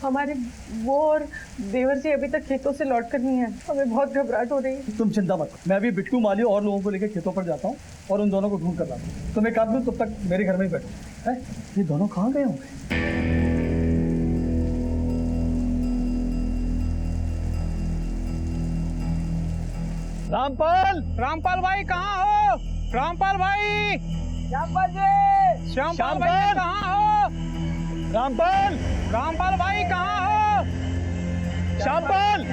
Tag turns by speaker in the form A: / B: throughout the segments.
A: हमारे वो और देवर जी अभी तक खेतों से लौट कर नहीं है। हमें बहुत घबराहट हो रही है।
B: तुम चिंता मत, मैं अभी बिट्टू माली और लोगों को लेकर खेतों पर जाता हूँ और उन दोनों को ढूंढ कर लाता हूँ। तुम एक काम करो, तब तक मेरे घर में ही बैठो। है ये दोनों कहाँ गए होंगे? रामपाल,
C: रामपाल भाई कहाँ हो? रामपाल भाई,
B: श्यामपाल जी,
C: श्यामपाल भाई कहाँ हो?
B: रामपाल,
C: रामपाल भाई कहाँ हो?
B: श्यामपाल,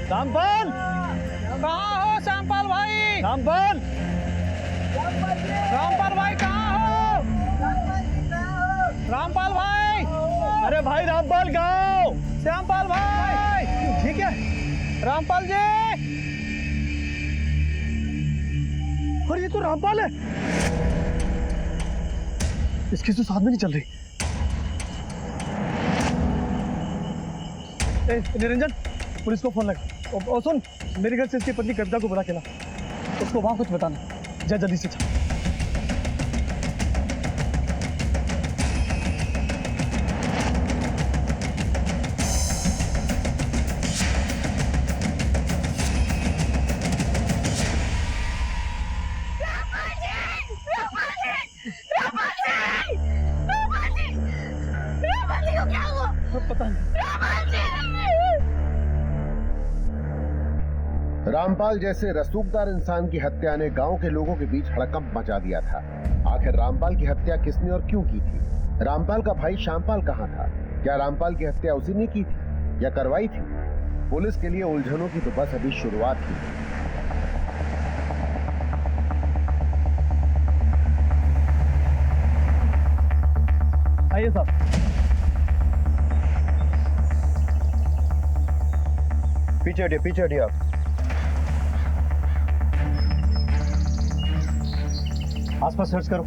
B: रामपाल,
C: कहाँ हो श्यामपाल भाई?
B: रामपाल,
C: रामपाल भाई कहाँ हो? रामपाल भाई,
B: अरे भाई रामपाल गाँव।
C: श्यामपाल भाई,
B: ये क्या है?
C: रामपाल जी,
B: और ये तो रामपाल है। इसकी तो साथ में नहीं चल रही। ए, निरंजन, पुलिस को फोन लगा। और सुन, मेरे घर से इसकी पत्नी कविता को बुला के ला, उसको वहां कुछ बताना। जा जल्दी से चल। पता नहीं।
D: रामपाल जैसे रसूखदार इंसान की हत्या ने गांव के लोगों के बीच हड़कंप मचा दिया था। आखिर रामपाल की हत्या किसने और क्यों की थी? रामपाल का भाई श्यामपाल कहां था? क्या रामपाल की हत्या उसी ने की थी या करवाई थी? पुलिस के लिए उलझनों की तो बस अभी शुरुआत ही।
B: आइए साहब।
D: पीछे हटिए आप।
B: आसपास सर्च करो।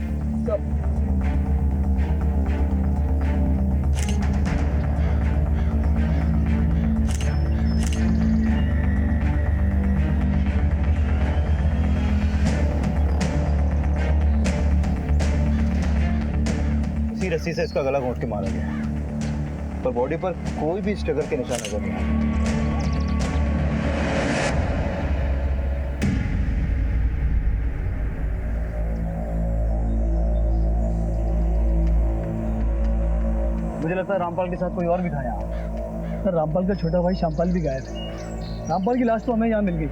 E: इसी रस्सी से इसका गला घोंट के मारा गया, पर बॉडी पर कोई भी स्ट्रगल के निशान नजर नहीं आए।
B: मुझे लगता है रामपाल के साथ कोई और भी था यहाँ। सर, रामपाल का छोटा भाई श्यामपाल भी गायब है। रामपाल की लाश तो हमें यहाँ मिल गई,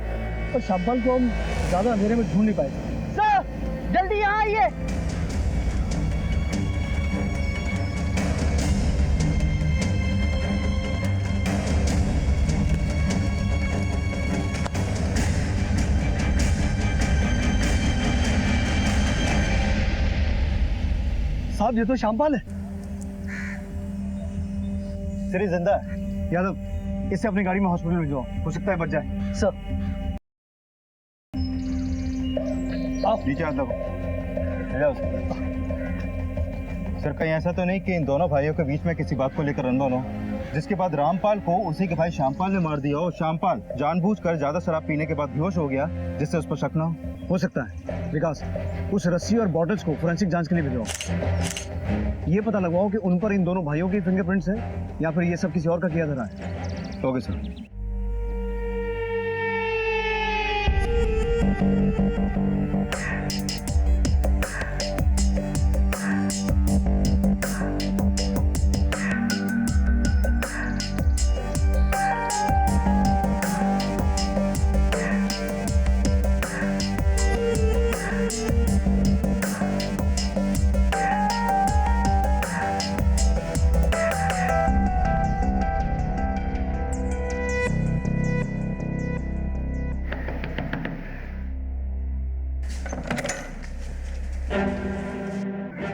B: और श्यामपाल को हम ज्यादा अंधेरे में ढूंढ नहीं पाए। सर, जल्दी यहाँ आइए। साहब, ये तो श्यामपाल है।
E: सिरी जिंदा है।
B: यादव, इसे अपनी गाड़ी में हॉस्पिटल में जाओ, हो सकता है बच जाए। सर,
E: आप नीचे आता हो। सर, कहीं ऐसा तो नहीं कि इन दोनों भाइयों के बीच में किसी बात को लेकर अनबन हो, जिसके बाद रामपाल को उसी के भाई श्यामपाल ने मार दिया हो? श्यामपाल जानबूझकर ज्यादा शराब पीने के बाद बेहोश हो गया, जिससे उस पर शक न
B: हो सकता है। विकास, उस रस्सी और बॉटल्स को फोरेंसिक जांच के लिए भिजवाओ। ये पता लगवाओ कि उन पर इन दोनों भाइयों के फिंगरप्रिंट्स हैं या फिर ये सब किसी और का किया धरा है।
E: Okay sir.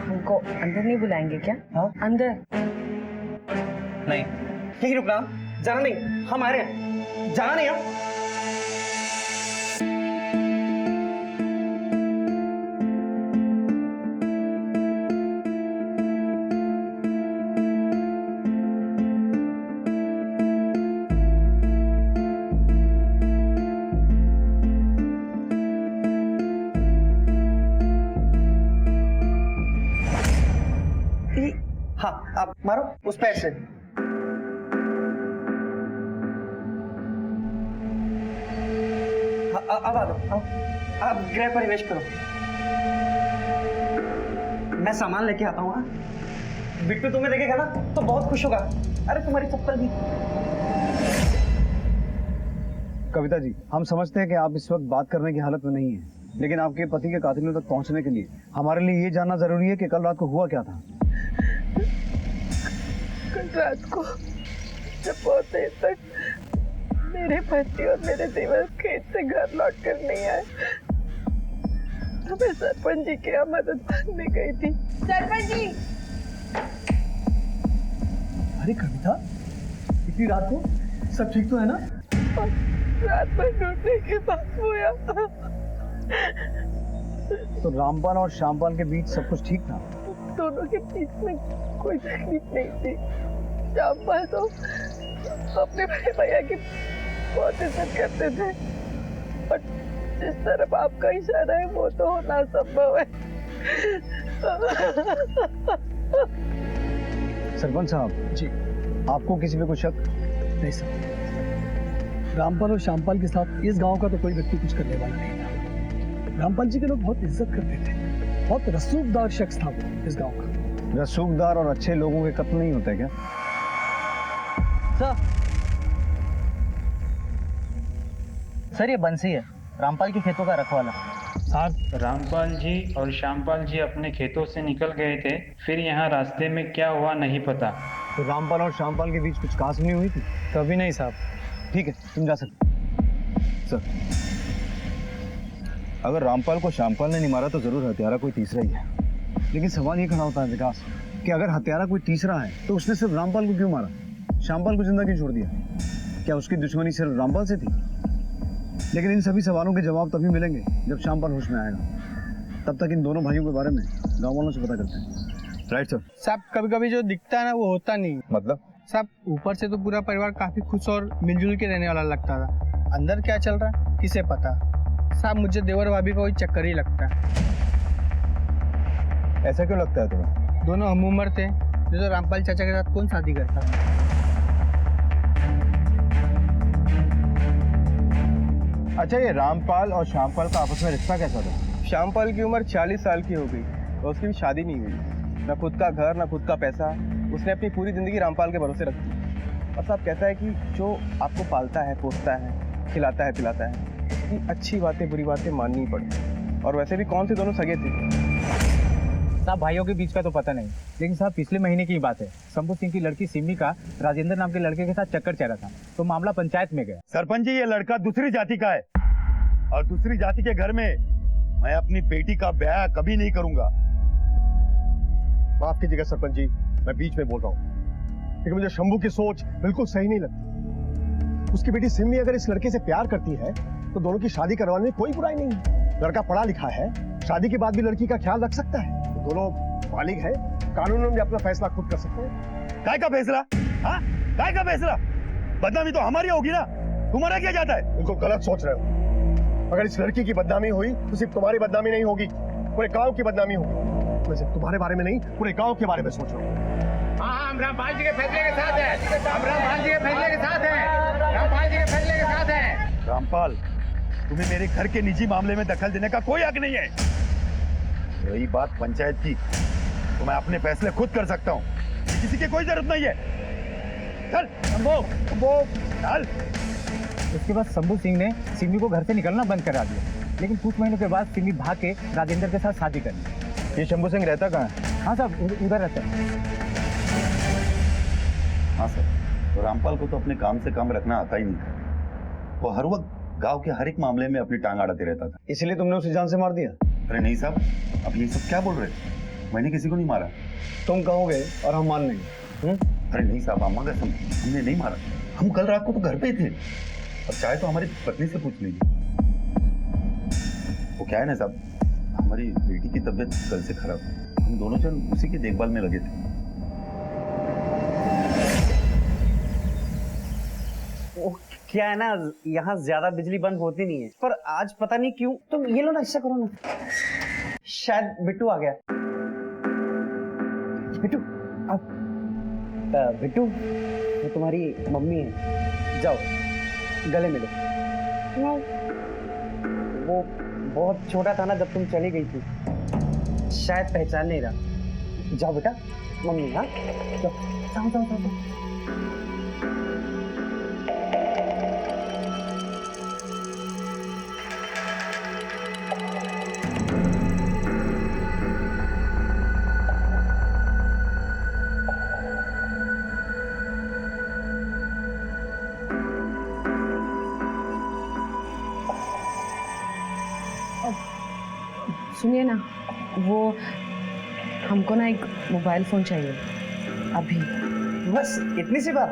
A: हमको अंदर नहीं बुलाएंगे क्या?
B: हाँ?
A: अंदर
C: नहीं, यही रुकना, जाना नहीं, हम आ रहे हैं, जाना नहीं हम। हाँ, आप मारो उस पैर से। अब आ दो, आप गृह प्रवेश करो। मैं सामान लेके आता हूँ। बिट्टू तुम्हें देखेगा ना तो बहुत खुश होगा। अरे तुम्हारी चप्पल भी।
B: कविता जी, हम समझते हैं कि आप इस वक्त बात करने की हालत में नहीं है, लेकिन आपके पति के कातिलों तक पहुंचने के लिए हमारे लिए ये जानना जरूरी है कि कल रात को हुआ क्या था।
A: कल रात को जब बहुत देर तक मेरे पति और मेरे देवर खेत से घर लौट कर नहीं आए तो मैं सरपंच जी के यहाँ मदद मांगने गई थी। सरपंच जी!
B: अरे कविता, इतनी रात को सब ठीक तो है ना?
A: और रात भर ढूंढने के बाद हुआ।
B: तो रामपाल और श्यामपाल के बीच सब कुछ ठीक था?
A: दोनों के बीच में कोई तकलीफ नहीं थी। श्यामपाल तो अपने बड़े भैया की बहुत इज्जत करते थे और जिस तरफ आपका इशारा है वो तो होना संभव है।
B: सरपंच साहब जी, आपको किसी पे कोई शक? नहीं सर, रामपाल और श्यामपाल के साथ इस गांव का तो कोई व्यक्ति कुछ करने वाला नहीं था। रामपाल जी के लोग बहुत इज्जत करते थे, बहुत रसूखदार शख्स था वो इस गांव का। रसूखदार और अच्छे लोगों के कत्ल नहीं होते क्या?
C: सर ये बंसी है, रामपाल के खेतों का रखवाला।
F: साहब, रामपाल जी और श्यामपाल जी अपने खेतों से निकल गए थे, फिर यहाँ रास्ते में क्या हुआ नहीं पता।
B: तो रामपाल और श्यामपाल के बीच कुछ कासनी हुई थी? कभी नहीं साहब। ठीक है, तुम जा सकते।
E: सर, अगर रामपाल को श्यामपाल ने नहीं मारा तो जरूर हत्यारा कोई तीसरा ही है।
B: लेकिन सवाल ये खड़ा होता है विकास कि अगर हत्यारा कोई तीसरा है तो उसने सिर्फ रामपाल को क्यों मारा, श्यामपाल को जिंदा क्यों छोड़ दिया? क्या उसकी दुश्मनी सिर्फ रामपाल से थी? लेकिन इन सभी सवालों के जवाब तभी मिलेंगे जब श्यामपाल होश में आएगा। तब तक इन दोनों भाइयों के बारे में गाँव वालों से पता करते हैं।
E: Right sir.
G: साहब, कभी कभी जो दिखता है ना वो होता नहीं।
E: मतलब?
G: साहब, ऊपर से तो पूरा परिवार काफी खुश और मिलजुल के रहने वाला लगता था, अंदर क्या चल रहा है किसे पता। साहब, मुझे देवर भाभी का कोई चक्कर ही लगता है।
E: ऐसा क्यों लगता है तुम्हें?
G: दोनों हम उम्र थे, जो रामपाल चाचा के साथ कौन शादी करता।
E: अच्छा, ये रामपाल और श्यामपाल का आपस में रिश्ता कैसा था?
H: श्यामपाल की उम्र 40 साल की हो गई और उसकी भी शादी नहीं हुई। ना खुद का घर ना खुद का पैसा, उसने अपनी पूरी जिंदगी रामपाल के भरोसे रख दी। और साहब कहता है कि जो आपको पालता है, पोसता है, खिलाता है, पिलाता है, उसकी अच्छी बातें बुरी बातें माननी पड़ती। और वैसे भी कौन से दोनों सगे थे?
I: साहब, भाइयों के बीच का तो पता नहीं, लेकिन साहब पिछले महीने की बात है। शंभू सिंह की लड़की सिमी का राजेंद्र नाम के लड़के के साथ चक्कर चला था, तो मामला पंचायत में गया।
J: सरपंच जी, ये लड़का दूसरी जाति का है और दूसरी जाति के घर में मैं अपनी बेटी का ब्याह कभी नहीं करूंगा।
K: माफ कीजिएगा सरपंच जी, मैं बीच में बोल रहा हूँ, लेकिन मुझे शंभू की सोच बिल्कुल सही नहीं लगती। उसकी बेटी सिमी अगर इस लड़के से प्यार करती है तो दोनों की शादी करवाने में कोई बुराई नहीं है। लड़का पढ़ा लिखा है, शादी के बाद भी लड़की का ख्याल रख सकता है। तो दोनों मालिक हैं, कानून में भी अपना फैसला खुद कर सकते हैं।
J: काय का फैसला? हाँ, काय का फैसला? बदनामी तो हमारी होगी ना, तुम्हारा क्या जाता है?
K: बिल्कुल गलत सोच रहे हो। अगर इस लड़की की बदनामी हुई तो सिर्फ तुम्हारी बदनामी नहीं होगी, पूरे गांव की बदनामी होगी। मैं सिर्फ तुम्हारे बारे में नहीं, पूरे गांव के बारे में सोच रहा हूँ।
G: हाँ, हम रामपाल जी के फैसले के साथ हैं। हम रामपाल जी के फैसले के साथ हैं। रामपाल जी के फैसले के साथ हैं।
J: रामपाल, तुम्हें मेरे घर के निजी मामले में दखल देने का कोई हक नहीं है। रही बात पंचायत की, तो मैं अपने फैसले खुद कर सकता हूँ, किसी की कोई जरूरत नहीं है। चल चल।
I: उसके बाद शंभू सिंह ने सिमी को घर से निकलना बंद करा दिया, लेकिन कुछ महीनों के बाद सिमी भाग के राजेंद्र के साथ शादी कर ली।
E: ये शंभू सिंह रहता कहाँ है?
I: हाँ साहब, उधर रहता है।
J: हाँ सर, तो रामपाल को तो अपने काम से काम रखना आता ही नहीं था। वो हर वक्त गांव के हर एक मामले में अपनी टांग अड़ाते रहता था।
B: इसलिए तुमने उसे जान से मार दिया?
J: अरे नहीं साहब, अब ये सब क्या बोल रहे हैं? मैंने किसी को नहीं मारा।
B: तुम कहोगे और हम मान लेंगे।
J: अरे नहीं साहब, अम्मा कसम, हमने नहीं मारा। हम कल रात को तो घर पे थे, और चाहे तो हमारी पत्नी से पूछ लीजिए। वो क्या है ना साहब, हमारी बेटी की तबीयत कल से खराब, हम दोनों जन उसी की देखभाल में लगे थे।
C: क्या है ना, यहाँ ज्यादा बिजली बंद होती नहीं है, पर आज पता नहीं क्यों। तुम ये लो ना, ऐसा करो ना, शायद बिट्टू आ गया। बिट्टू, अब बिट्टू, वो तुम्हारी मम्मी है, जाओ गले मिलो। वो बहुत छोटा था ना जब तुम चली गई थी, शायद पहचान नहीं रहा। जाओ बेटा, मम्मी। हाँ जाओ जाओ जाओ जाओ, जाओ।
A: सुनिए ना, वो हमको ना एक मोबाइल फोन चाहिए अभी।
C: बस इतनी सी बात,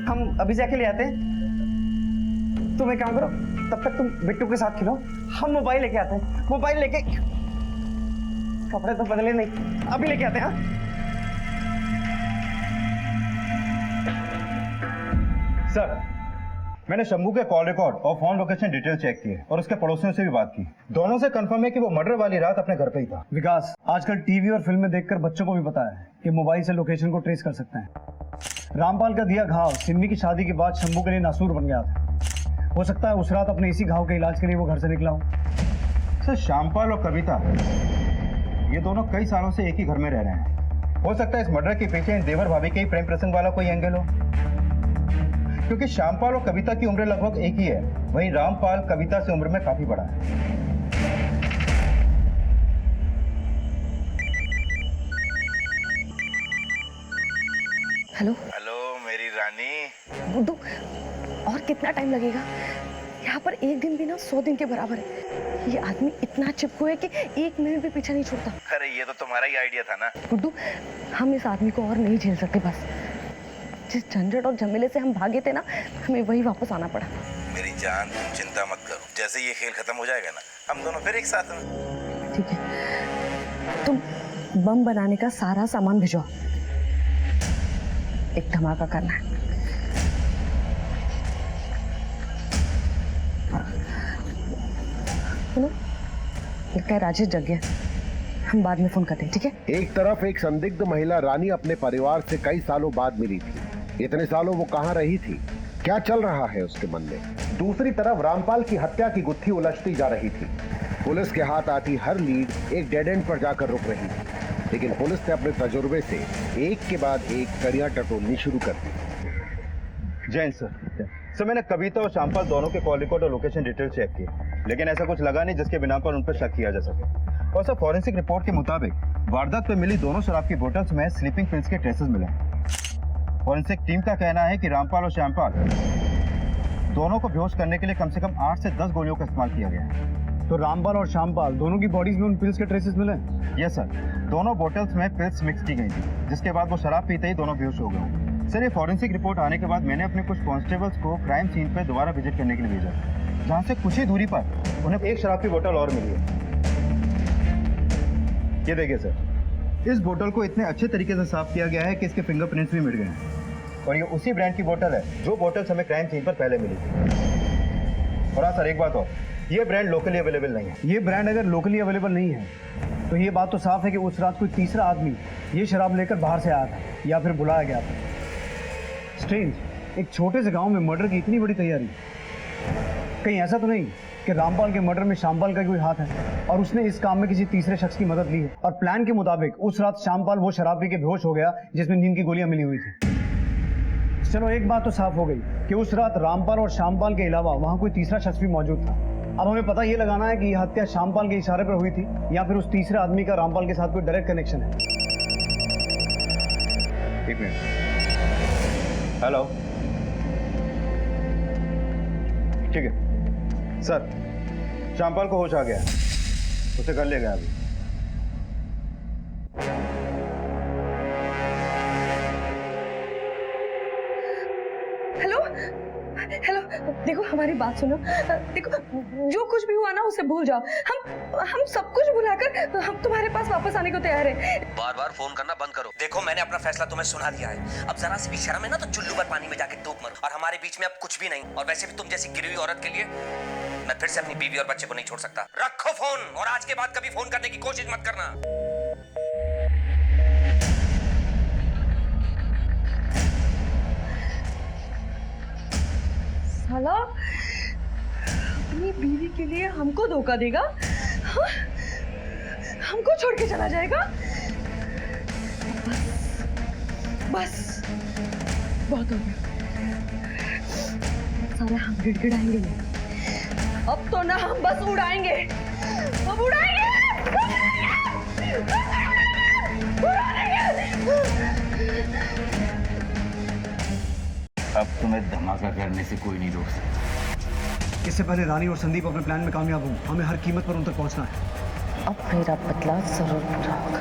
C: हम अभी जाके ले आते हैं। तुम एक काम करो, तब तक तुम बिट्टू के साथ खेलो, हम मोबाइल लेके आते हैं। मोबाइल लेके, कपड़े तो बदले नहीं, अभी लेके आते हैं। हाँ
E: सर, मैंने शंभू के कॉल रिकॉर्ड और फोन लोकेशन डिटेल चेक किए और उसके पड़ोसियों से भी बात की। दोनों से कंफर्म है कि वो मर्डर वाली रात अपने घर पे ही था।
B: विकास, आजकल टीवी और फिल्में देखकर बच्चों को भी पता है कि मोबाइल से लोकेशन को ट्रेस कर सकते हैं। रामपाल का दिया घाव सिम्मी की शादी के बाद शंभू के लिए नासूर बन गया था। हो सकता है उस रात अपने इसी घाव के इलाज के लिए वो घर से निकला हो।
E: सर, श्यामपाल और कविता ये दोनों कई सालों से एक ही घर में रह रहे हैं। हो सकता है इस मर्डर के पीछे इन देवर भाभी के ही प्रेम प्रसंग वाला कोई एंगल हो, क्योंकि श्यामपाल और कविता की उम्र लगभग एक ही है। वहीं रामपाल कविता से उम्र में काफी बड़ा है।
A: हेलो
J: हेलो मेरी रानी।
A: गुड्डू, और कितना टाइम लगेगा? यहाँ पर एक दिन भी ना 100 दिन के बराबर है। ये आदमी इतना चिपकू है कि 1 मिनट भी पीछा नहीं छोड़ता।
J: अरे ये तो तुम्हारा ही आइडिया था ना।
A: गुड्डू, हम इस आदमी को और नहीं झेल सकते। बस जिस झंझट और झमेले से हम भागे थे ना, हमें वही वापस आना पड़ा।
J: मेरी जान, तुम चिंता मत करो, जैसे ये खेल खत्म हो जाएगा ना, हम दोनों फिर एक साथ हैं।
A: ठीक है, तुम बम बनाने का सारा सामान भिजवाओ, एक धमाका करना है। सुनो, लगता है राजेश जग गया, हम बाद में फोन करते हैं, ठीक है?
D: एक तरफ एक संदिग्ध महिला रानी अपने परिवार से कई सालों बाद मिली थी। इतने सालों वो कहाँ रही थी, क्या चल रहा है उसके मन में? दूसरी तरफ रामपाल की हत्या की गुत्थी उलझती जा रही थी। पुलिस के हाथ आती हर लीड एक डेड एंड पर जाकर रुक रही थी, लेकिन पुलिस ने अपने तजुर्बे से एक के बाद एक कड़ियां टटोलनी शुरू कर दी।
E: जैन सर, मैंने कविता और श्यामपाल दोनों के कॉल रिकॉर्ड और लोकेशन डिटेल चेक की, लेकिन ऐसा कुछ लगा नहीं जिसके बिना पर उन पर शक किया जा सके। और सर, फॉरेंसिक रिपोर्ट के मुताबिक वारदात पे मिली दोनों शराब की बोतल्स में स्लीपिंग पिल्स के ट्रेसेस मिले। फॉरेंसिक टीम का कहना है कि रामपाल और श्यामपाल दोनों को बेहोश करने के लिए कम से कम 8 से 10 गोलियों का इस्तेमाल किया गया है।
B: तो रामपाल और श्यामपाल दोनों की बॉडीज में उन पिल्स के ट्रेसेस मिले?
E: यस सर, दोनों बोतल्स में पिल्स मिक्स की गई थी, जिसके बाद वो शराब पीते ही दोनों बेहोश हो गए। सर, ये फॉरेंसिक रिपोर्ट आने के बाद मैंने अपने कुछ कॉन्स्टेबल्स को क्राइम सीन पर दोबारा विजिट करने के लिए भेजा, जहाँ से कुछ ही दूरी पर उन्हें एक शराब की बोतल और मिली है। ये देखिए सर, इस बोतल को इतने अच्छे तरीके से साफ किया गया है कि इसके फिंगरप्रिंट्स भी मिट गए हैं। और ये उसी ब्रांड की बोतल है जो बोतल हमें क्राइम सीन पर पहले मिली थी। और हाँ सर, एक बात और, ये ब्रांड लोकली अवेलेबल नहीं है।
B: ये ब्रांड अगर लोकली अवेलेबल नहीं है तो ये बात तो साफ है कि उस रात कोई तीसरा आदमी ये शराब लेकर बाहर से आया था या फिर बुलाया गया था। स्ट्रेंज, एक छोटे से गांव में मर्डर की इतनी बड़ी तैयारी। कहीं ऐसा तो नहीं कि रामपाल के मर्डर में श्यामपाल का कोई हाथ है और उसने इस काम में किसी तीसरे शख्स की मदद ली है और प्लान के मुताबिक उस रात श्यामपाल वो शराब पी के बेहोश हो गया जिसमें नींद की गोलियां मिली हुई थी। चलो, एक बात तो साफ हो गई कि उस रात रामपाल और श्यामपाल के अलावा वहां कोई तीसरा शख्स भी मौजूद था। अब हमें पता ये लगाना है कि यह हत्या श्यामपाल के इशारे पर हुई थी या फिर उस तीसरे आदमी का रामपाल के साथ कोई डायरेक्ट कनेक्शन है।
E: एक मिनट। हेलो, ठीक है सर, श्यामपाल को होश आ गया है, उसे घर ले गया अभी।
A: हेलो हेलो, देखो हमारी बात सुनो। देखो, जो कुछ भी हुआ ना उसे भूल जाओ। हम सब कुछ भुलाकर हम तुम्हारे पास वापस आने को तैयार है।
L: बार बार फोन करना बंद करो। देखो, मैंने अपना फैसला तुम्हें सुना दिया है। अब जरा सी भी शर्म है ना तो चुल्लू पर पानी में जाके डूब मरो। और हमारे बीच में अब कुछ भी नहीं। और वैसे भी तुम जैसी गिरी हुई औरत के लिए मैं फिर से अपनी बीवी और बच्चे को नहीं छोड़ सकता। रखो फोन, और आज के बाद कभी फोन करने की कोशिश मत करना।
A: साला अपनी बीवी के लिए हमको धोखा देगा? हाँ? हमको छोड़ के चला जाएगा? बस बहुत हो गया। सारा हम गिड़गिड़ाएंगे नहीं। अब तो ना हम बस उड़ाएंगे। अब उड़ाएंगे।
M: अब तुम्हें धमाका करने से कोई नहीं रोक सकता।
B: इससे पहले रानी और संदीप अपने प्लान में कामयाब हों, हमें हर कीमत पर उन तक पहुंचना है।
A: अब मेरा बदला जरूर पूरा होगा।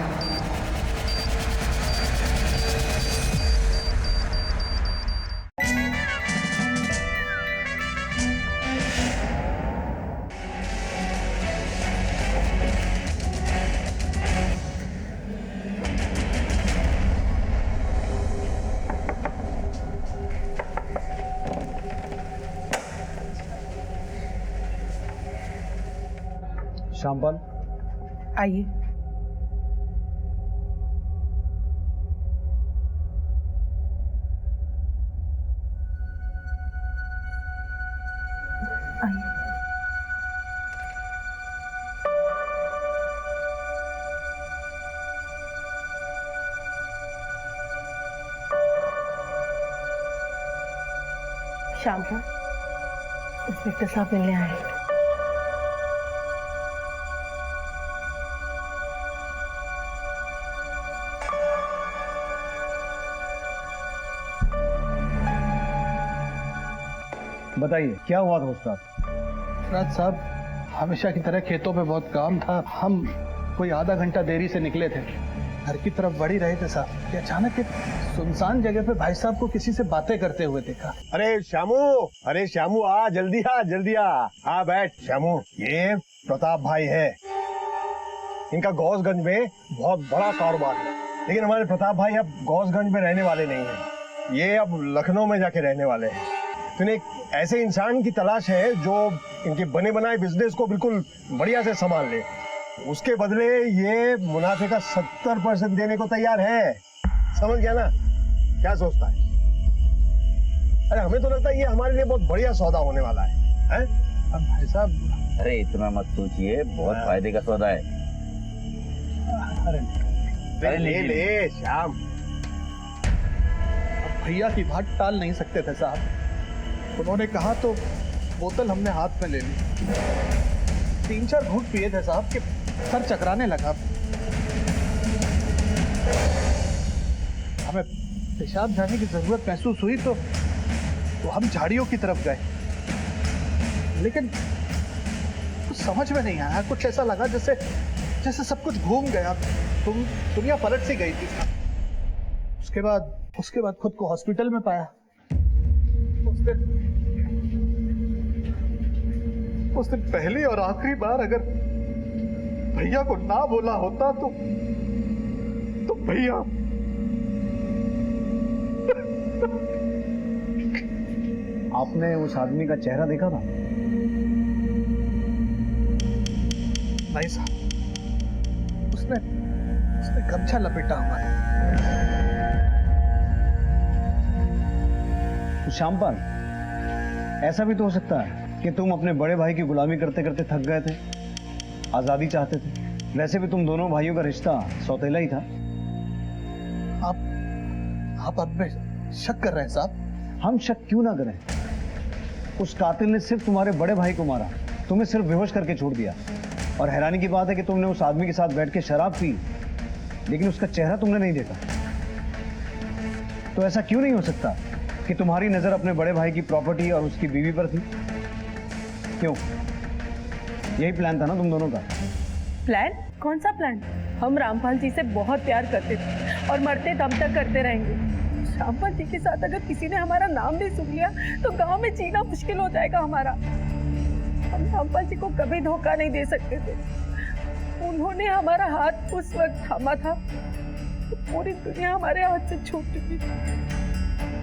B: शामपाल,
A: आइए। शामपाल, इंस्पेक्टर साहब मिलने आए।
B: बताइए क्या हुआ था उस रात?
G: राज साहब, हमेशा की तरह खेतों पे बहुत काम था। हम कोई आधा घंटा देरी से निकले थे, घर की तरफ बढ़ ही रहे थे साहब कि अचानक एक सुनसान जगह पे भाई साहब को किसी से बातें करते हुए देखा।
K: अरे श्यामू आ, जल्दी आ। हाँ बैठ श्यामू। ये प्रताप भाई है, इनका गौसगंज में बहुत बड़ा कारोबार है। लेकिन हमारे प्रताप भाई अब गौसगंज में रहने वाले नहीं हैं, ये अब लखनऊ में जाके रहने वाले हैं। तो इन्हें एक ऐसे इंसान की तलाश है जो इनके बने बनाए बिजनेस को बिल्कुल बढ़िया से संभाल ले। उसके बदले ये मुनाफे का 70% देने को तैयार है। समझ गया ना? क्या सोचता है? अरे हमें तो लगता है ये हमारे लिए बहुत बढ़िया सौदा होने वाला है?
G: अब भाई साहब,
M: अरे इतना मत सोचिए, बहुत फायदे का सौदा है।
K: अरे ले श्याम।
G: अब भैया की बात टाल नहीं सकते थे साहब। उन्होंने कहा तो बोतल हमने हाथ में ले ली। 3-4 घूंट पिए थे साहब कि सर चकराने लगा। हमें पेशाब जाने की जरूरत महसूस हुई तो हम झाड़ियों की तरफ गए, लेकिन कुछ समझ में नहीं आया। कुछ ऐसा लगा जैसे सब कुछ घूम गया, दुनिया पलट सी गई थी। उसके बाद खुद को हॉस्पिटल में पाया। उस दिन पहली और आखिरी बार अगर भैया को ना बोला होता तो भैया
B: आपने उस आदमी का चेहरा देखा था?
G: नहीं साहब, उसने गमछा लपेटा हुआ है।
B: तो शामपाल, ऐसा भी तो हो सकता है कि तुम अपने बड़े भाई की गुलामी करते करते थक गए थे, आजादी चाहते थे। वैसे भी तुम दोनों भाइयों का रिश्ता सौतेला ही था।
G: आप अब में शक कर रहे हैं साहब?
B: हम शक क्यों ना करें? उस कातिल ने सिर्फ तुम्हारे बड़े भाई को मारा, तुम्हें सिर्फ बेहोश करके छोड़ दिया। और हैरानी की बात है कि तुमने उस आदमी के साथ बैठ के शराब पी, लेकिन उसका चेहरा तुमने नहीं देखा। तो ऐसा क्यों नहीं हो सकता कि तुम्हारी नजर अपने बड़े भाई की प्रॉपर्टी और उसकी बीवी पर थी? क्यों? यही प्लान था ना तुम दोनों का?
A: प्लान? कौन सा प्लान? हम रामपाल जी से बहुत प्यार करते थे और मरते दम तक करते रहेंगे। रामपाल जी के साथ अगर किसी ने हमारा नाम भी सुन लिया तो गांव में जीना मुश्किल हो जाएगा हमारा। हम रामपाल जी को कभी धोखा नहीं दे सकते थे। उन्होंने हमारा हाथ उस वक्त थामा था तो पूरी दुनिया हमारे हाथ से छूट चुकी थी।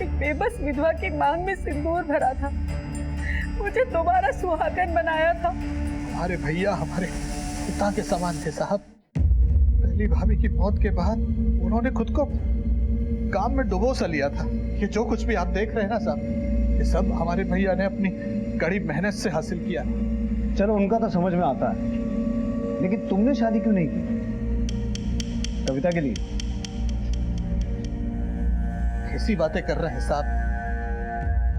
A: एक बेबस विधवा की मांग में सिंदूर भरा था, मुझे दोबारा सुहागन बनाया था।
G: हमारे भैया हमारे पिता के समान थे साहब। पहली भाभी की मौत के बाद उन्होंने खुद को काम में डुबो सा लिया था। ये जो कुछ भी आप देख रहे हैं ना साहब, ये सब हमारे भैया ने अपनी कड़ी मेहनत से हासिल किया।
B: चलो उनका तो समझ में आता है, लेकिन तुमने शादी क्यों नहीं की? कविता के लिए?
G: कैसी बातें कर रहे हैं साहब?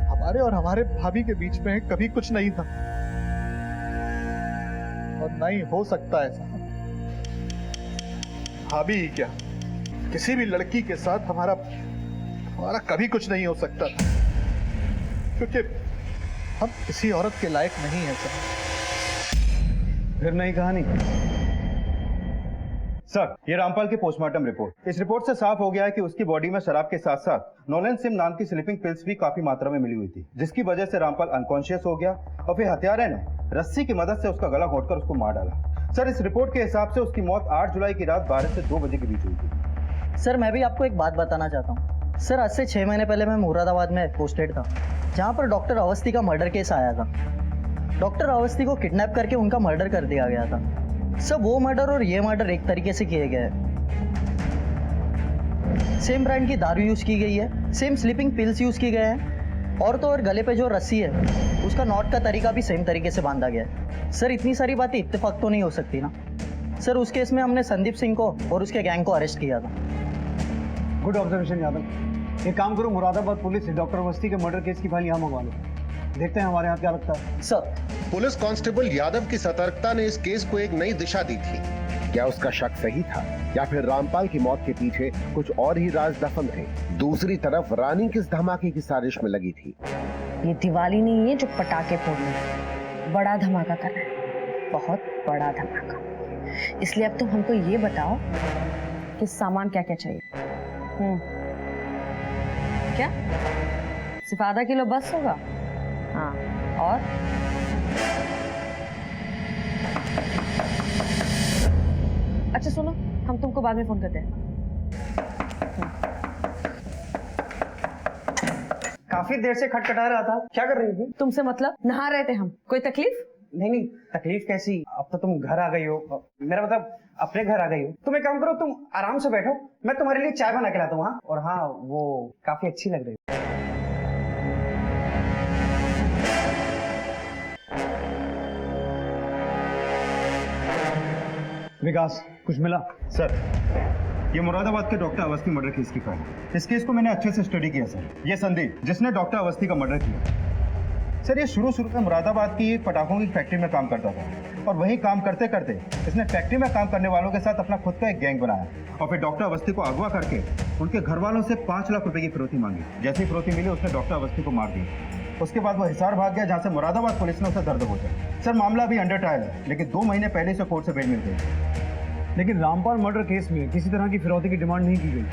G: हमारे और हमारे भाभी के बीच में कभी कुछ नहीं था और नहीं हो सकता है साहब। भाभी ही क्या, किसी भी लड़की के साथ हमारा कभी कुछ नहीं हो सकता था, क्योंकि हम किसी औरत के लायक नहीं है साहब।
B: फिर नई कहानी?
E: सर, ये रामपाल की पोस्टमार्टम रिपोर्ट। इस रिपोर्ट से साफ हो गया है कि उसकी बॉडी में शराब के साथ साथ नोलन सिम नाम की स्लीपिंग पिल्स भी काफी मात्रा में मिली हुई थी, जिसकी वजह से रामपाल अनकॉन्शियस हो गया और फिर हत्यारे ने रस्सी की मदद से उसका गला घोंटकर उसको मार डाला। सर, इस रिपोर्ट के हिसाब से उसकी मौत 8 जुलाई की रात 12 से 2 बजे के बीच हुई थी।
N: सर, मैं भी आपको एक बात बताना चाहता हूँ। सर, आज से 6 महीने पहले मैं मुरादाबाद में पोस्टेड था, जहाँ पर डॉक्टर अवस्थी का मर्डर केस आया था। डॉक्टर अवस्थी को किडनैप करके उनका मर्डर कर दिया गया था। सब वो मर्डर और ये मर्डर एक तरीके से किए गए हैं। सेम ब्रांड की दारू यूज की गई है, सेम स्लीपिंग पिल्स यूज की गए हैं, और तो और गले पे जो रस्सी है उसका नॉट का तरीका भी सेम तरीके से बांधा गया है। सर, इतनी सारी बातें इत्तेफाक तो नहीं हो सकती ना। सर, उस केस में हमने संदीप सिंह को और उसके गैंग को अरेस्ट किया था।
B: Good observation Yadav. एक काम करो, मुरादाबाद पुलिस डॉक्टर अवस्थी के मर्डर केस की फाइल यहाँ मंगवा लो, देखते हैं हमारे यहाँ क्या लगता है।
N: सर,
D: पुलिस कांस्टेबल यादव की सतर्कता ने इस केस को एक नई दिशा दी थी। क्या उसका शक सही था या फिर रामपाल की मौत के पीछे कुछ और ही राज दफन थे? दूसरी तरफ रानी किस धमाके की साजिश में लगी थी?
O: ये दिवाली नहीं है जो पटाखे फोड़ने, बड़ा धमाका कर रहा है, बहुत बड़ा धमाका। इसलिए अब तुम हमको ये बताओ कि सामान क्या क्या चाहिए। क्या सिर्फ आधा किलो बस होगा? हाँ, और अच्छा सुनो, हम तुमको बाद में फोन करते हैं।
C: काफी देर से खटखटा रहा था, क्या कर रही थी?
O: तुमसे मतलब? नहा रहे थे हम। कोई तकलीफ?
C: नहीं नहीं, तकलीफ कैसी, अब तो तुम घर आ गई हो, मेरा मतलब अपने घर आ गई हो। तुम एक काम करो, तुम आराम से बैठो, मैं तुम्हारे लिए चाय बना के लाता हूँ। हाँ, और हाँ, वो काफी अच्छी लग रही है।
B: विकास, कुछ मिला?
E: सर, ये मुरादाबाद के डॉक्टर अवस्थी मर्डर केस की फाइल। इस केस को मैंने अच्छे से स्टडी किया सर। ये संदीप, जिसने डॉक्टर अवस्थी का मर्डर किया, सर ये शुरू में मुरादाबाद की एक पटाखों की फैक्ट्री में काम करता था और वहीं काम करते करते इसने फैक्ट्री में काम करने वालों के साथ अपना खुद का एक गैंग बनाया और फिर डॉक्टर अवस्थी को अगवा करके उनके घर वालों से 5 लाख रुपए की फिरौती मांगी। जैसी फिरौती मिली उसने डॉक्टर अवस्थी को मार दिया। उसके बाद वो हिसार भाग गया, जहाँ से मुरादाबाद पुलिस ने उसे दर्द पहुंचा। सर, मामला अभी अंडर ट्रायल है, लेकिन 2 महीने पहले से कोर्ट से बेल मिल गई।
B: लेकिन रामपाल मर्डर केस में किसी तरह की फिरौती की डिमांड नहीं की गई।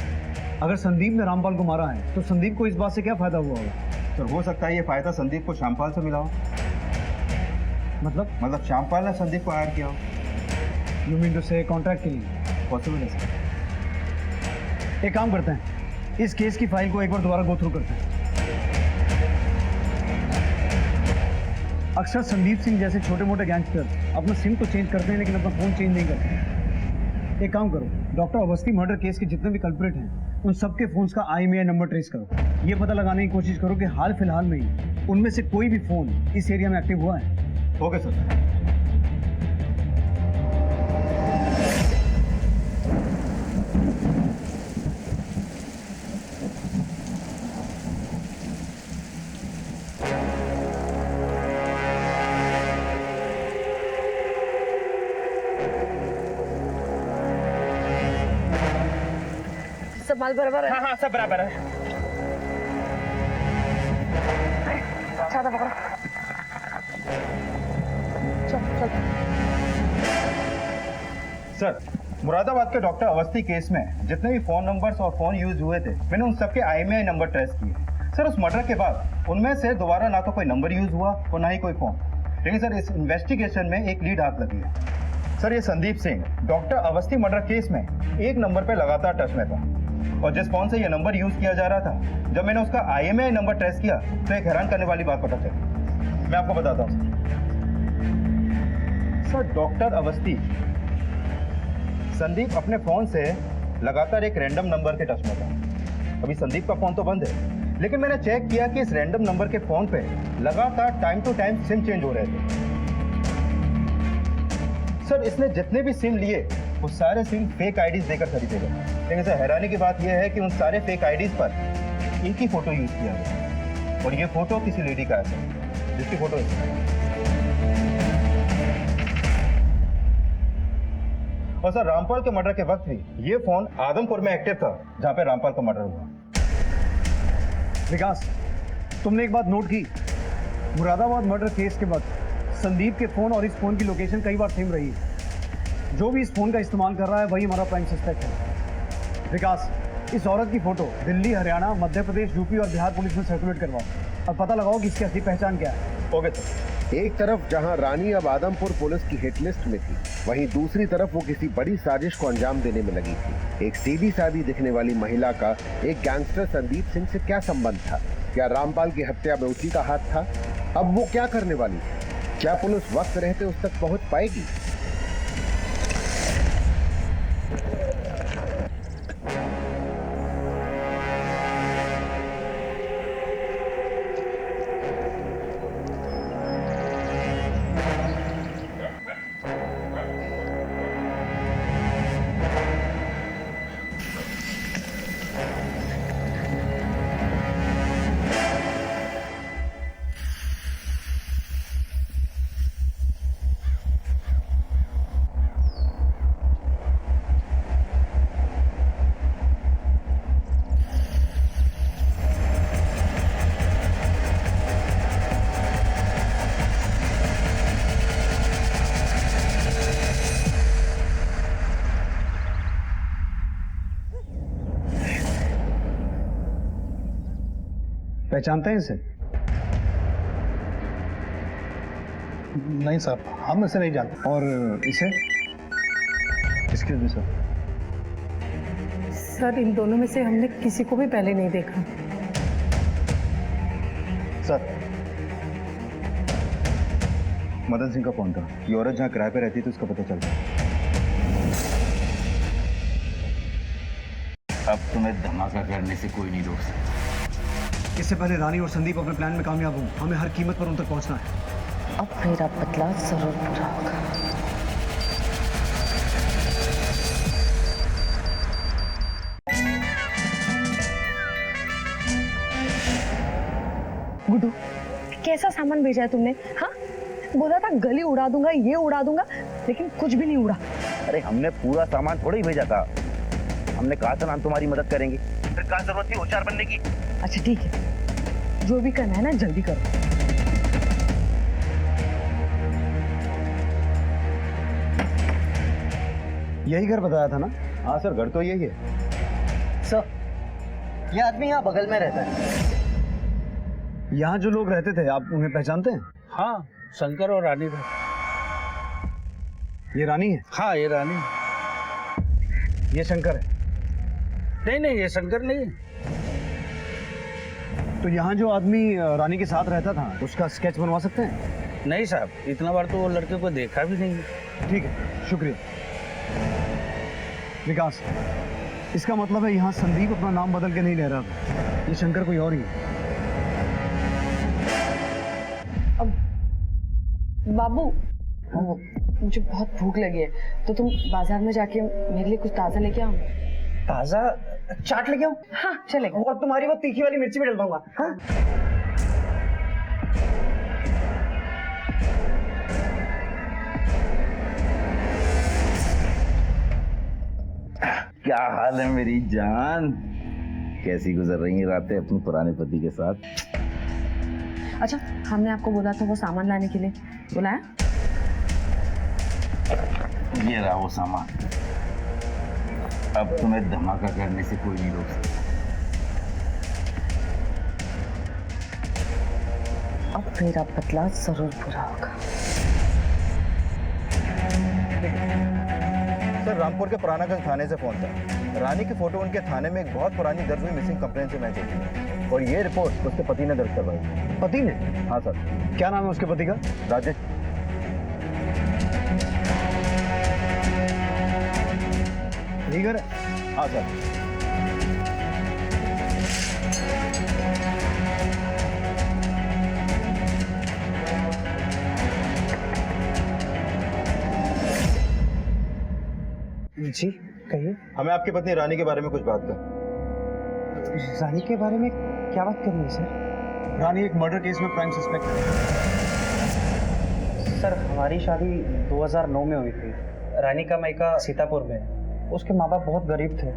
B: अगर संदीप ने रामपाल को मारा है तो संदीप को इस बात से क्या फायदा हुआ होगा?
E: सर, हो सकता है ये फायदा संदीप को श्यामपाल से मिला हो। मतलब श्यामपाल ने संदीप को हायर किया हो।
B: यू मीन टू से कॉन्ट्रैक्ट के लिए?
E: पॉसिबल है सर।
B: एक काम करते हैं, इस केस की फाइल को एक बार दोबारा गो थ्रू करते हैं। अक्सर संदीप सिंह जैसे छोटे मोटे गैंगस्टर अपना सिम तो चेंज करते हैं लेकिन अपना फोन चेंज नहीं करते। एक काम करो, डॉक्टर अवस्थी मर्डर केस के जितने भी कल्प्रिट हैं उन सबके फोन्स का IMEI नंबर ट्रेस करो। ये पता लगाने की कोशिश करो कि हाल फिलहाल में ही उनमें से कोई भी फोन इस एरिया में एक्टिव हुआ है।
E: Okay sir.
O: सब माल बराबर है?
H: हाँ हाँ, सब बराबर है।
O: छाता पकड़ो। चल चल।
E: सर, मुरादाबाद के डॉक्टर अवस्थी केस में जितने भी फोन नंबर्स और फोन यूज हुए थे, मैंने उन सबके IMEI नंबर ट्रेस किए। सर, उस मर्डर के बाद उनमें से दोबारा ना तो कोई नंबर यूज हुआ और ना ही कोई फोन। लेकिन सर, इस इन्वेस्टिगेशन में एक लीड हाथ लगी है। सर, ये Sandeep Singh doctor Awasthi murder case में एक नंबर पे लगातार टच में था और जिस फोन से ये नंबर यूज किया जा रहा था, जब मैंने उसका IMEI नंबर ट्रेस किया तो एक हैरान करने वाली बात पता चली। मैं आपको बताता हूँ सर। डॉक्टर अवस्थी संदीप अपने फोन से लगातार एक रैंडम नंबर के टच में था। अभी संदीप का फोन तो बंद है, लेकिन मैंने चेक किया कि इस रैंडम नंबर के फोन पे लगातार time to time sim change हो रहे थे। सर इसने जितने भी सिम लिए वो सारे सिम फेक आईडीज देकर खरीदे गए। लेकिन सर हैरानी की बात यह है कि उन सारे फेक आईडीज पर एक ही फोटो यूज किया गया और ये फोटो किसी लेडी का है सर, जिसकी फोटो और सर रामपाल के मर्डर के वक्त भी ये फोन आदमपुर में एक्टिव था जहां पे रामपाल का मर्डर हुआ।
B: विकास, तुमने एक बात नोट की, मुरादाबाद मर्डर केस के वक्त संदीप के फोन और इस फोन की लोकेशन कई बार सेम रही है। जो भी इस फोन का इस्तेमाल कर रहा है वही हमारा प्राइम सस्पेक्ट है। विकास, इस औरत की फोटो दिल्ली, हरियाणा, मध्य प्रदेश, यूपी और बिहार पुलिस में सर्कुलेट करवाओ और पता लगाओ कि इसकी असली पहचान क्या है।
E: Okay sir.
D: एक तरफ जहां रानी अब आदमपुर पुलिस की हिट लिस्ट में थी, वहीं दूसरी तरफ वो किसी बड़ी साजिश को अंजाम देने में लगी थी। एक सीधी सादी दिखने वाली महिला का एक गैंगस्टर संदीप सिंह से क्या संबंध था? क्या रामपाल की हत्या में उसी का हाथ था? अब वो क्या करने वाली थी? क्या पुलिस वक्त रहते उस तक पहुंच पाएगी?
B: पहचानते हैं इसे?
G: नहीं साहब, हम इसे नहीं जानते।
B: और इसे? Excuse me sir.
O: सर, इन दोनों में से हमने किसी को भी पहले नहीं देखा।
E: सर, मदन सिंह का फोन था। ये औरत जहाँ किराए पे रहती थी उसका पता चल गया।
M: अब तुम्हें धमाका करने से कोई नहीं रोक सकता।
B: इससे पहले रानी और संदीप अपने प्लान में कामयाब हों, हमें हर कीमत पर उन तक पहुंचना है।
O: अब मेरा बदला जरूर पूरा होगा। गुड्डू, कैसा सामान भेजा है तुमने? हाँ, बोला था गली उड़ा दूंगा, ये उड़ा दूंगा, लेकिन कुछ भी नहीं उड़ा।
M: अरे हमने पूरा सामान थोड़ा ही भेजा था। हमने कहा था ना हम तुम्हारी मदद करेंगे। फिर कहाँ जरूरत थी होशियार बनने की?
O: अच्छा ठीक है, जो भी करना है ना जल्दी करो।
B: यही घर बताया था ना?
E: हाँ सर, घर तो यही है।
N: सर, ये आदमी यहाँ बगल में रहता है।
B: यहाँ जो लोग रहते थे, आप उन्हें पहचानते हैं?
P: हाँ, शंकर और रानी थे।
B: ये रानी है?
P: हाँ, ये रानी।
B: ये शंकर है?
P: नहीं नहीं, ये शंकर नहीं है।
B: तो यहाँ जो आदमी रानी के साथ रहता था उसका स्केच बनवा सकते हैं?
P: नहीं साहब, इतना बार तो वो लड़के को देखा भी नहीं है।
B: ठीक है, शुक्रिया। विकास, इसका मतलब है यहाँ संदीप अपना नाम बदल के नहीं ले रहा था, ये शंकर कोई और ही है।
O: अब बाबू, मुझे बहुत भूख लगी है, तो तुम बाजार में जाके मेरे लिए कुछ ताजा लेके आओ।
C: ताजा चाट लेके आओ?
O: हाँ चलेगा।
C: और तुम्हारी वो तीखी वाली मिर्ची भी डलवाऊंगा। हाँ?
M: क्या हाल है मेरी जान? कैसी गुजर रही है रातें अपने पुराने पति के साथ?
O: अच्छा, हमने आपको बोला था वो सामान लाने के लिए, बुलाया?
M: ये रहा वो सामान। अब तुम्हें धमाका करने से कोई नहीं रोक सकता।
O: अब मेरा बदला जरूर पूरा होगा।
E: सर, रामपुर के पुरानागंज थाने से फोन था। रानी की फोटो उनके थाने में एक बहुत पुरानी दर्ज हुई मिसिंग कंप्लेंट से मैच होती है और ये रिपोर्ट उसके पति ने दर्ज करवाई।
B: पति ने?
E: हाँ सर।
B: क्या नाम है उसके पति का?
E: राजेश।
B: ठीक है।
E: हाँ सर।
C: जी कहिए।
E: हमें आपकी पत्नी रानी के बारे में कुछ बात कर।
C: रानी के बारे में क्या बात करनी है सर?
B: रानी एक मर्डर केस में प्राइम सस्पेक्ट है।
C: सर हमारी शादी 2009 में हुई थी। रानी का मायका सीतापुर में है। उसके माँ बाप बहुत गरीब थे।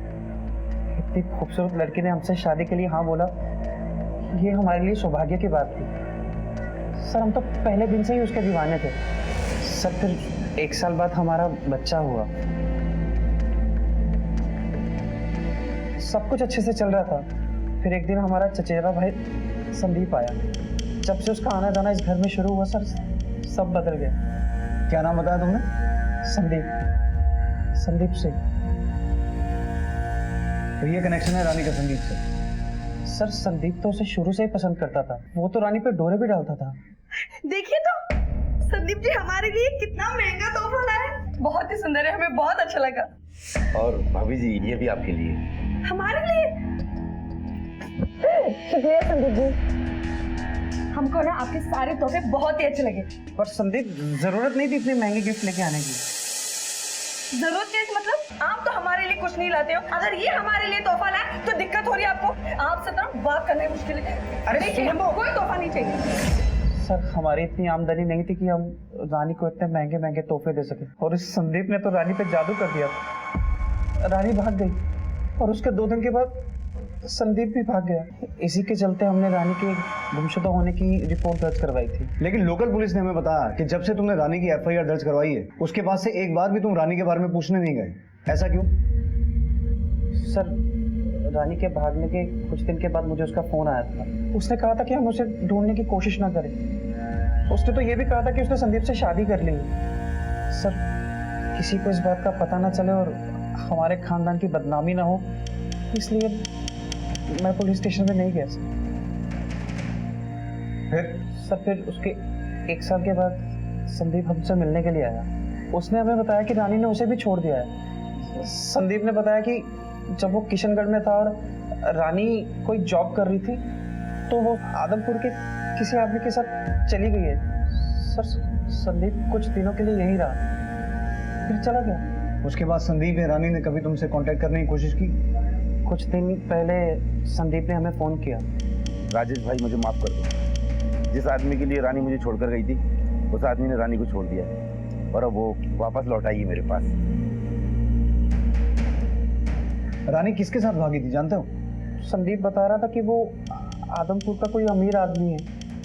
C: इतनी खूबसूरत लड़की ने हमसे शादी के लिए हाँ बोला, ये हमारे लिए सौभाग्य की बात थी। सर हम तो पहले दिन से ही उसके दीवाने थे। सर फिर 1 साल बाद हमारा बच्चा हुआ। सब कुछ अच्छे से चल रहा था। फिर एक दिन हमारा चचेरा भाई संदीप आया। जब से उसका आना जाना इस घर में शुरू हुआ सर, सब बदल गया।
B: क्या नाम बताया तुमने?
C: संदीप सिंह।
B: तो ये कनेक्शन है रानी का संदीप से?
C: सर संदीप तो उसे शुरू से ही पसंद करता था। वो तो रानी पे डोरे भी डालता था।
A: देखिए तो संदीप जी हमारे लिए कितना महंगा तोहफा लाए। बहुत ही सुंदर है, हमें बहुत अच्छा लगा।
M: और भाभी जी ये भी आपके लिए।
A: हमारे लिए? शुक्रिया संदीप जी, हमको ना आपके सारे तोहफे बहुत ही अच्छे लगे।
C: पर संदीप जरूरत नहीं थी इतने महंगे गिफ्ट लेके आने की।
A: जरूरत नहीं मतलब? आप तो हमारे लिए कुछ नहीं लाते हो। अगर ये हमारे लिए तोहफा लाए तो दिक्कत हो रही है आपको। आपसे तो बात करना मुश्किल है।
C: अरे
A: देखिए हमको कोई तोहफा नहीं चाहिए।
C: सर हमारी इतनी आमदनी नहीं थी कि हम रानी को इतने महंगे महंगे तोहफे दे सके। और इस संदीप ने तो रानी पे जादू कर दिया। रानी भाग गई और उसके 2 दिन के बाद संदीप भी भाग गया। इसी के चलते हमने रानी के गुमशुदा होने की रिपोर्ट दर्ज करवाई थी।
B: लेकिन लोकल पुलिस ने हमें बताया कि जब से तुमने रानी की FIR दर्ज करवाई है, उसके बाद से एक बार भी तुम रानी के बारे में पूछने नहीं गए। ऐसा क्यों?
C: सर रानी के भागने के कुछ दिन के बाद मुझे उसका फोन आया था। उसने कहा था कि हम उसे ढूंढने की कोशिश ना करें। उसने तो ये भी कहा था कि उसने संदीप से शादी कर ली। सर किसी को इस बात का पता ना चले और हमारे खानदान की बदनामी ना हो, इसलिए मैं पुलिस स्टेशन में नहीं गया सर। फिर उसके 1 साल के बाद संदीप हमसे मिलने के लिए आया। उसने हमें बताया कि रानी ने उसे भी छोड़ दिया है। संदीप ने बताया कि जब वो किशनगढ़ में था और रानी कोई जॉब कर रही थी तो वो आदमपुर के किसी आदमी के साथ चली गई है। सर संदीप कुछ दिनों के लिए यहीं रहा, फिर चला गया।
B: उसके बाद संदीप ने रानी ने कभी तुमसे कांटेक्ट करने की कोशिश की?
C: कुछ दिन पहले संदीप ने हमें फोन किया।
M: राजेश भाई मुझे माफ कर दो। जिस आदमी के लिए रानी मुझे छोड़कर गई थी, उस आदमी ने रानी को छोड़ दिया और अब वो वापस लौट आई है मेरे पास।
B: रानी किसके साथ भागी थी जानते हो?
C: संदीप बता रहा था कि वो आदमपुर का कोई अमीर आदमी है,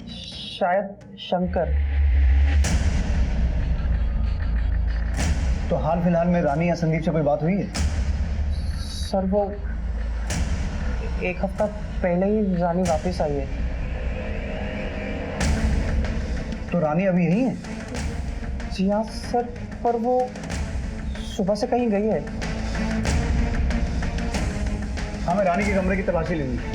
C: शायद शंकर।
B: तो हाल फिलहाल में रानी या संदीप से कोई बात हुई है?
C: सर वो 1 हफ्ता पहले ही रानी वापस आई है।
B: तो रानी अभी यहीं है?
C: जी हाँ सर, पर वो सुबह से कहीं गई है।
B: हाँ मैं रानी के कमरे की तलाशी लूंगी।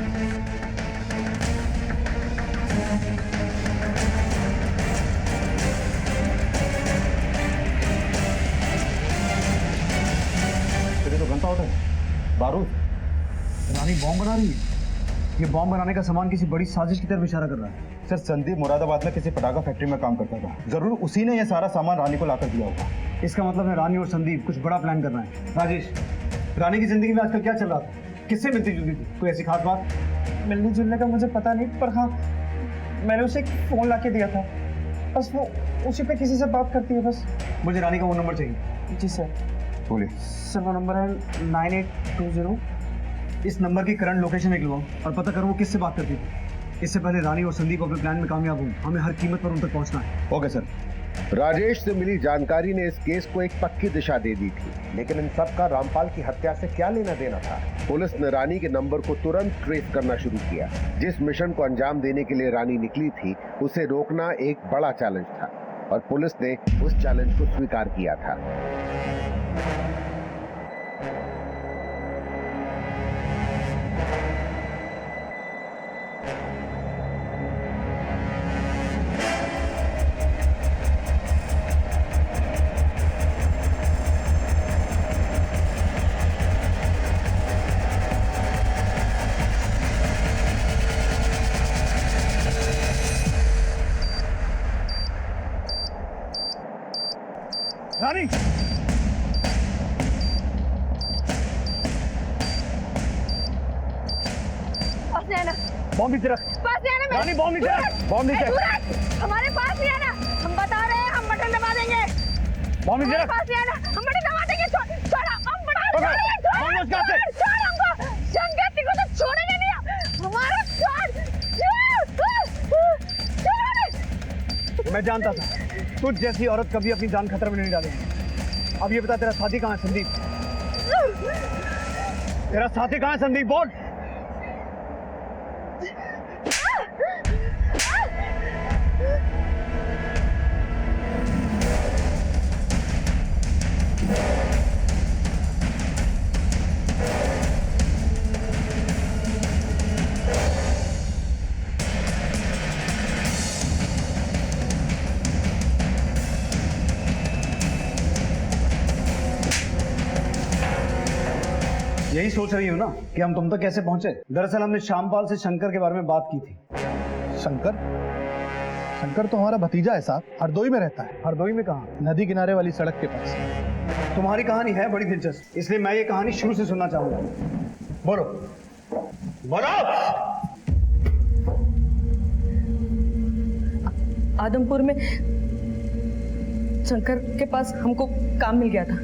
B: तो घंटा होता है बारूद। रानी बॉम्ब बना रही है। ये बॉम्ब बनाने का सामान किसी बड़ी साजिश की तरफ इशारा कर रहा है।
E: सर संदीप मुरादाबाद में किसी पटाखा फैक्ट्री में काम करता था। जरूर उसी ने यह सारा सामान रानी को लाकर दिया होगा।
B: इसका मतलब है रानी और संदीप कुछ बड़ा प्लान कर रहे हैं। राजेश, रानी की जिंदगी में आजकल क्या चल रहा था? किससे मिलती जुलती थी? कोई ऐसी खास बात?
C: मिलने जुलने का मुझे पता नहीं, पर हाँ मैंने उसे एक फोन ला के दिया था। बस वो उसी पे किसी से बात करती है बस।
B: मुझे रानी का वो नंबर चाहिए।
C: जी सर।
B: बोलिए
C: सर वो नंबर है 9820।
B: इस नंबर की करंट लोकेशन निकलवाओ और पता करो वो किससे बात करती थी। इससे पहले रानी और संदीप अपने प्लान में कामयाब हों, हमें हर कीमत पर उन तक पहुंचना है।
E: Okay sir.
D: राजेश से मिली जानकारी ने इस केस को एक पक्की दिशा दे दी थी, लेकिन इन सब का रामपाल की हत्या से क्या लेना देना था? पुलिस ने रानी के नंबर को तुरंत ट्रेस करना शुरू किया। जिस मिशन को अंजाम देने के लिए रानी निकली थी, उसे रोकना एक बड़ा चैलेंज था और पुलिस ने उस चैलेंज को स्वीकार किया था।
B: रानी बॉम्ब नीचे रख।
O: पास नहीं आना
B: रानी बॉम्ब नीचे रख। बॉम्ब नीचे।
O: सूरज, हमारे पास नहीं आना। हम बता रहे हैं, हम बटन दबा देंगे।
B: बॉम्ब नीचे
O: हमारे
B: रख।
O: पास नहीं आना, हम बटन दबा देंगे। छोड़ा, हम बटन
B: पकड़।
O: छोड़
B: बॉम्ब उसका हाथ से।
O: छोड़ हमको। शंकर को तो छोड़ेंगे नहीं हम। हमारा छोड़।
B: मैं जानता था तुझ जैसी औरत कभी अपनी जान खतरे में नहीं डालेगी। अब ये बता, तेरा साथी कहाँ है? संदीप, तेरा साथी कहाँ है? संदीप बोल। यही सोच रही हो ना कि हम तुम तक कैसे पहुंचे? दरअसल हमने श्यामपाल से शंकर के बारे में बात की थी।
G: शंकर? शंकर तो हमारा भतीजा है साहब, हरदोई में रहता है।
B: हरदोई में कहाँ?
G: नदी किनारे वाली सड़क के पास।
B: तुम्हारी कहानी है बड़ी दिलचस्प, इसलिए मैं ये कहानी शुरू से सुनना चाहूंगा। बोलो बोलो।
O: आदमपुर में शंकर के पास हमको काम मिल गया था।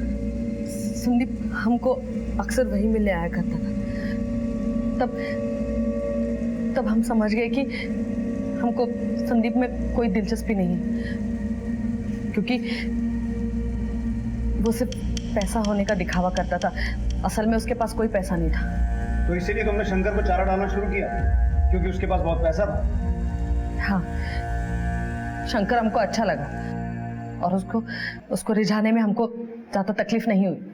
O: संदीप हमको अक्सर वही मिलने आया करता था। तब हम समझ गए कि हमको संदीप में कोई दिलचस्पी नहीं है, क्योंकि वो सिर्फ पैसा होने का दिखावा करता था। असल में उसके पास कोई पैसा नहीं था।
B: तो इसीलिए तुमने शंकर को चारा डालना शुरू किया, क्योंकि उसके पास बहुत पैसा था।
O: हाँ, शंकर हमको अच्छा लगा और उसको रिझाने में हमको ज्यादा तकलीफ नहीं हुई।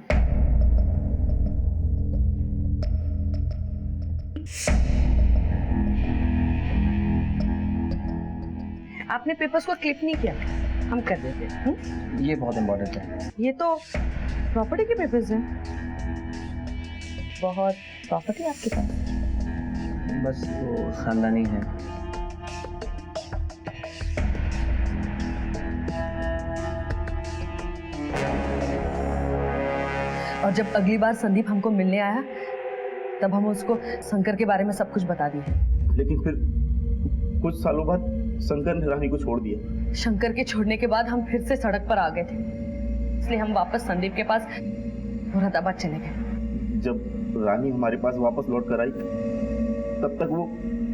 O: आपने पेपर्स को क्लिक नहीं किया, हम कर देते हैं।
C: ये बहुत इम्पोर्टेंट है।
O: ये तो प्रॉपर्टी के पेपर्स हैं। बहुत प्रॉपर्टी आपके पास?
C: बस वो खानदानी है।
O: और जब अगली बार संदीप हमको मिलने आया, तब हम उसको शंकर के बारे में सब कुछ बता दिए।
M: लेकिन फिर कुछ सालों बाद शंकर ने रानी को छोड़ दिया।
O: शंकर के छोड़ने के बाद हम फिर से सड़क पर आ गए थे, इसलिए हम वापस संदीप के पास मुरादाबाद चले गए।
M: जब रानी हमारे पास वापस लौट कर आई, तब तक वो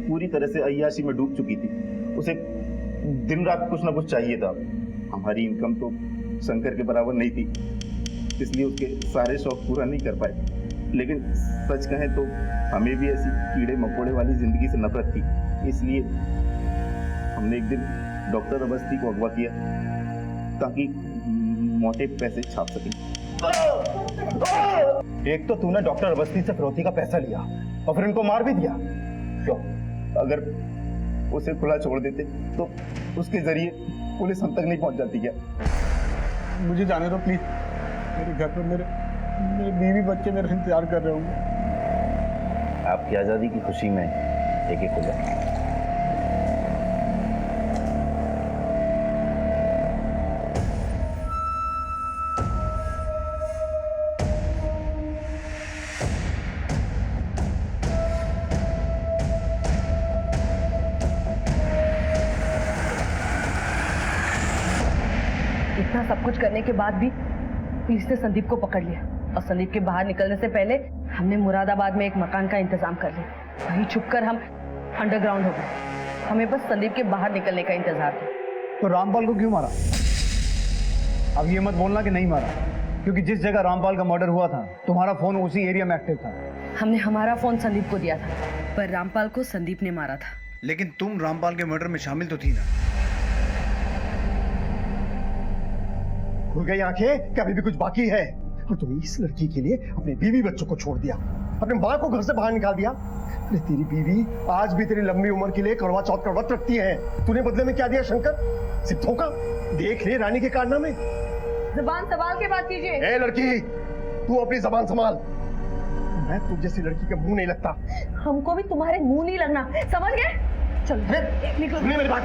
M: पूरी तरह से अय्याशी में डूब चुकी थी। उसे दिन रात कुछ ना कुछ चाहिए था। हमारी इनकम तो शंकर के बराबर नहीं थी, इसलिए उसके सारे शौक पूरा नहीं कर पाए। लेकिन सच कहें तो हमें भी ऐसी कीड़े मकोड़े वाली जिंदगी से नफरत थी, इसलिए हमने एक दिन डॉक्टर अवस्थी को अगवा किया ताकि मोटे पैसे छाप सकें।
B: एक तो तूने डॉक्टर अवस्थी से फिरौती का पैसा लिया और फिर उनको मार भी दिया।
M: क्यों? अगर उसे खुला छोड़ देते तो उसके जरिए पुलिस हम तक नहीं पहुंच जाती क्या?
G: मुझे जाने दो प्लीज। मेरे घर पर मेरे बीवी बच्चे मेरा इंतजार कर रहे होंगे।
M: आपकी आजादी की खुशी में एक एक हो जाए।
O: इतना सब कुछ करने के बाद भी पुलिस ने संदीप को पकड़ लिया और संदीप के बाहर निकलने से पहले हमने मुरादाबाद में एक मकान का इंतजाम कर लिया। वहीं छुपकर हम अंडरग्राउंड हो गए। हमें बस संदीप के बाहर निकलने का इंतजार था।
B: तो रामपाल को क्यों मारा? अब ये मत बोलना कि नहीं मारा, क्योंकि जिस जगह रामपाल का मर्डर हुआ था तुम्हारा फोन उसी एरिया में एक्टिव था।
O: हमने हमारा फोन संदीप को दिया था, पर रामपाल को संदीप ने मारा था।
G: लेकिन तुम रामपाल के मर्डर में शामिल तो थी ना?
K: खुल गई आंखें कि अभी भी कुछ बाकी है? और तूने इस लड़की के लिए अपने बीवी बच्चों को छोड़ दिया, अपने माँ को घर से बाहर निकाल दिया। अरे तेरी बीवी आज भी तेरी लंबी उम्र के लिए करवा चौथ का व्रत रखती है। तूने बदले में क्या दिया शंकर? सिर्फ धोखा। देख ले रानी के कारनामे।
O: जुबान संभाल के बात कीजिए।
K: ए लड़की, तू अपनी जबान संभाल। मैं तुझ जैसी लड़की के मुंह नहीं लगता।
O: हमको भी तुम्हारे मुंह नहीं लगना, समझ गए? चल निकलो।
K: मेरी बात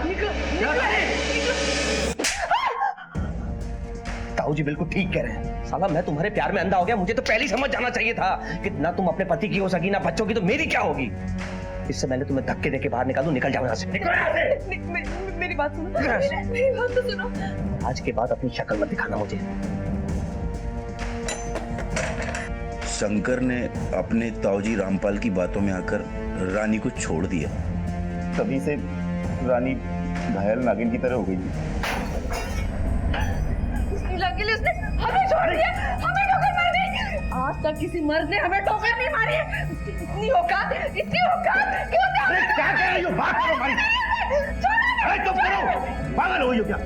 L: ताऊ जी बिल्कुल ठीक कह रहे हैं। साला मैं तुम्हारे प्यार में अंधा हो गया। मुझे तो पहले ही समझ जाना चाहिए था कि ना तुम अपने पति की हो सकी ना बच्चों की, तो मेरी क्या होगी। इससे पहले तुम्हें धक्के देके बाहर निकाल दूं, निकल जाओ यहाँ से।
O: मेरी बात सुनो, मेरी बात तो सुनो।
L: आज के बाद अपनी शक्ल मत दिखाना मुझे।
M: शंकर ने अपने ताऊजी रामपाल की बातों में आकर रानी को छोड़ दिया, तभी से रानी घायल नागिन की तरह हो गई।
O: उसने हमें छोड़ दिया, हमें ठोकर मार दी। आज तक किसी मर्द ने हमें ठोकर नहीं मारी। उसकी इतनी औकात क्यों था?
J: क्या कह रही हो? बात करो भाई। अरे चुप करो, पागल हो क्या?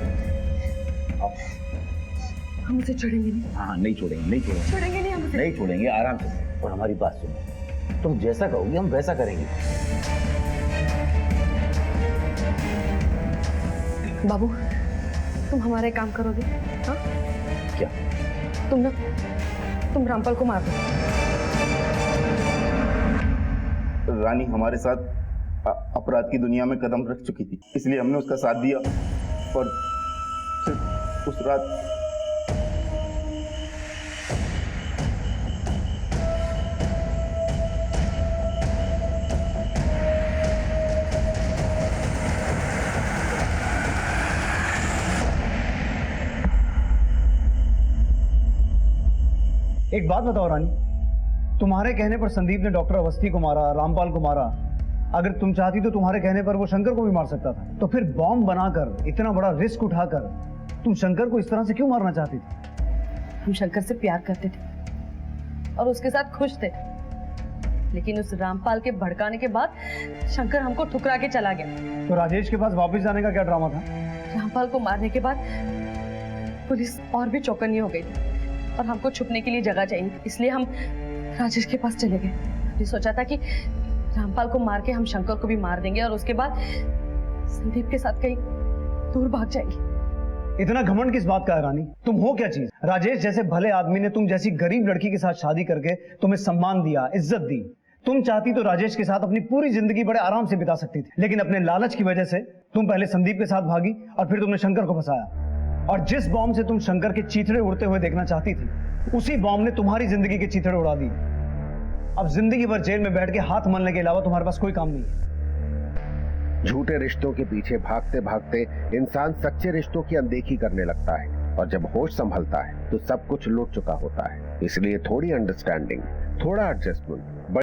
O: हम उसे छोड़ेंगे नहीं।
L: हाँ नहीं छोड़ेंगे
O: छोड़ेंगे नहीं, हम उसे
L: नहीं छोड़ेंगे, आराम से। और हमारी बात सुनो, तुम जैसा कहोगे हम वैसा करेंगे।
O: बाबू, तुम हमारा एक काम करोगे? हाँ?
L: क्या?
O: तुम रामपाल को मार दो।
M: रानी हमारे साथ अपराध की दुनिया में कदम रख चुकी थी, इसलिए हमने उसका साथ दिया। और सिर्फ उस रात
B: एक बात बताओ रानी, तुम्हारे कहने पर संदीप ने डॉक्टर अवस्थी को मारा, रामपाल को मारा। अगर तुम चाहती तो तुम्हारे कहने पर वो शंकर को भी मार सकता था। तो फिर बॉम्ब बनाकर, इतना बड़ा रिस्क उठाकर तुम शंकर को इस तरह से क्यों मारना चाहती थी?
O: हम शंकर से प्यार करते थे और उसके साथ खुश थे, लेकिन उस रामपाल के भड़काने के बाद शंकर हमको ठुकरा के चला गया।
B: तो राजेश के पास वापस जाने का क्या ड्रामा था?
O: रामपाल को मारने के बाद पुलिस और भी चौकन्नी हो गई थी और हमको छुपने के लिए जगह चाहिए, इसलिए हम राजेश के पास चले गए। हमने सोचा था कि रामपाल को मार के हम शंकर को भी मार देंगे और उसके बाद संदीप के साथ कहीं दूर भाग जाएंगे।
B: इतना घमंड किस बात का है रानी? तुम हो क्या चीज? राजेश जैसे भले आदमी ने तुम जैसी गरीब लड़की के साथ शादी करके तुम्हें सम्मान दिया, इज्जत दी। तुम चाहती तो राजेश के साथ अपनी पूरी जिंदगी बड़े आराम से बिता सकती थी, लेकिन अपने लालच की वजह से तुम पहले संदीप के साथ भागी और फिर तुमने शंकर को फंसाया। और जिस बॉम्ब से तुम शंकर के चीथड़े उड़ते हुए देखना चाहती थी, उसी बॉम्ब ने तुम्हारी जिंदगी के चीथड़े उड़ा दिए। अब जिंदगी भर जेल में बैठ के हाथ मलने के अलावा तुम्हारे पास कोई काम नहीं है।
D: झूठे रिश्तों के पीछे भागते भागते इंसान सच्चे रिश्तों की अनदेखी करने लगता है, और जब होश संभलता है तो सब कुछ लूट चुका होता है। इसलिए थोड़ी अंडरस्टैंडिंग, थोड़ा एडजस्टमेंट